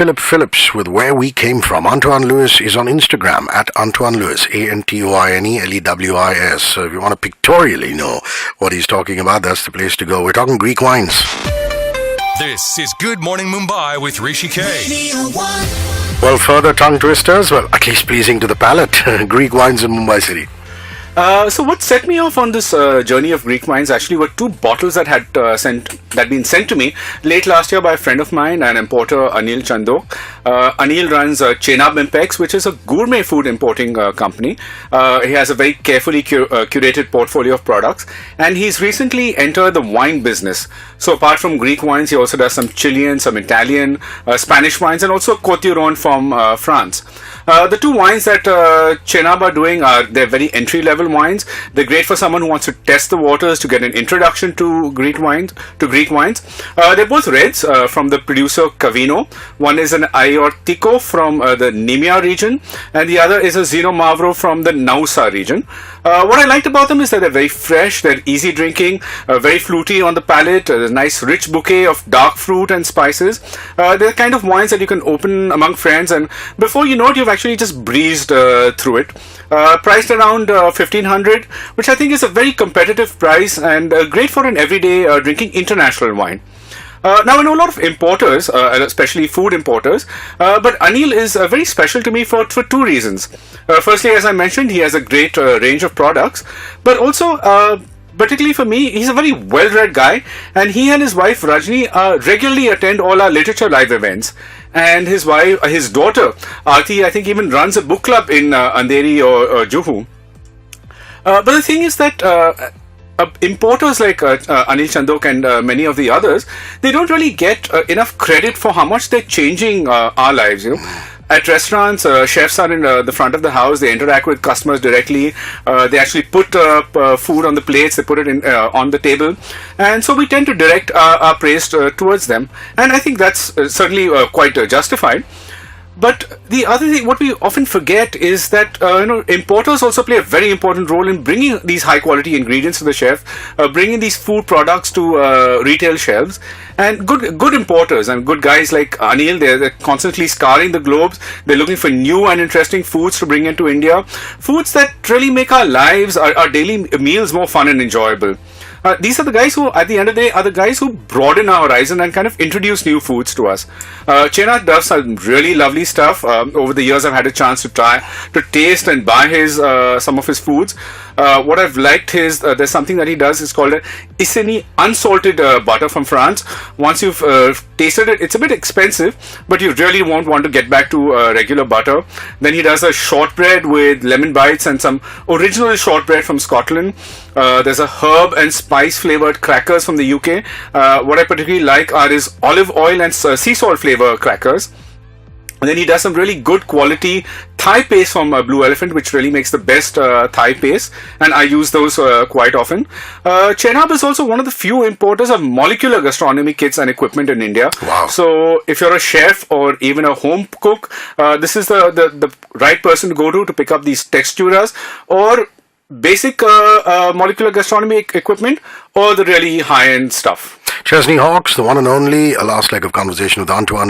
Philip Phillips with Where We Came From. Antoine Lewis is on Instagram at Antoine Lewis, ANTOINELEWIS. So if you want to pictorially know what he's talking about, that's the place to go. We're talking Greek wines. This is Good Morning Mumbai with Rishi K. Well, further tongue twisters, well, at least pleasing to the palate. Greek wines in Mumbai City. So what set me off on this journey of Greek wines actually were two bottles that had been sent to me late last year by a friend of mine, an importer, Anil Chandok. Anil runs Chenab Impex, which is a gourmet food importing company. He has a very carefully curated portfolio of products, and he's recently entered the wine business. So apart from Greek wines, he also does some Chilean, some Italian, Spanish wines, and also Côte d'Ivoire from France. The two wines that Chenab are doing they're very entry-level wines. They're great for someone who wants to test the waters, to get an introduction to Greek wines. They're both reds from the producer Cavino. One is an Aortico from the Nemea region, and the other is a Zino Mavro from the Nausa region. What I liked about them is that they're very fresh, they're easy drinking, very fruity on the palate. There's a nice rich bouquet of dark fruit and spices. They're the kind of wines that you can open among friends, and before you know it, you've actually just breezed through it. Priced around 1,500, which I think is a very competitive price and great for an everyday drinking international wine. Now, I know a lot of importers, especially food importers, but Anil is very special to me for two reasons. Firstly, as I mentioned, he has a great range of products, but also particularly for me, he's a very well-read guy, and he and his wife Rajni regularly attend all our literature live events. And his daughter Aarti, I think, even runs a book club in Andheri or Juhu. But the thing is that importers like Anil Chandok and many of the others, they don't really get enough credit for how much they're changing our lives. At restaurants, chefs are in the front of the house. They interact with customers directly. They actually put food on the plates. They put it on the table, and so we tend to direct our praise towards them. And I think that's certainly quite justified. But the other thing, what we often forget is that importers also play a very important role in bringing these high quality ingredients to the chef, bringing these food products to retail shelves. And good importers and good guys like Anil, they're constantly scouring the globes. They're looking for new and interesting foods to bring into India, foods that really make our lives, our daily meals more fun and enjoyable. These are the guys who, at the end of the day, are the guys who broaden our horizon and kind of introduce new foods to us. Chenab does some really lovely stuff. Over the years, I've had a chance to taste and buy some of his foods. What I've liked is there's something that he does. It's called a Isseni unsalted butter from France. Once you've tasted it, it's a bit expensive, but you really won't want to get back to regular butter. Then he does a shortbread with lemon bites and some original shortbread from Scotland. There's a herb and spice flavored crackers from the UK. What I particularly like are his olive oil and sea salt flavor crackers. And then he does some really good quality Thai paste from Blue Elephant, which really makes the best Thai paste, and I use those quite often. Chenab is also one of the few importers of molecular gastronomy kits and equipment in India. Wow. So if you're a chef or even a home cook, this is the right person to go to pick up these texturas or basic molecular gastronomy equipment or the really high-end stuff. Chesney Hawks, the one and only, a last leg of conversation with Antoine.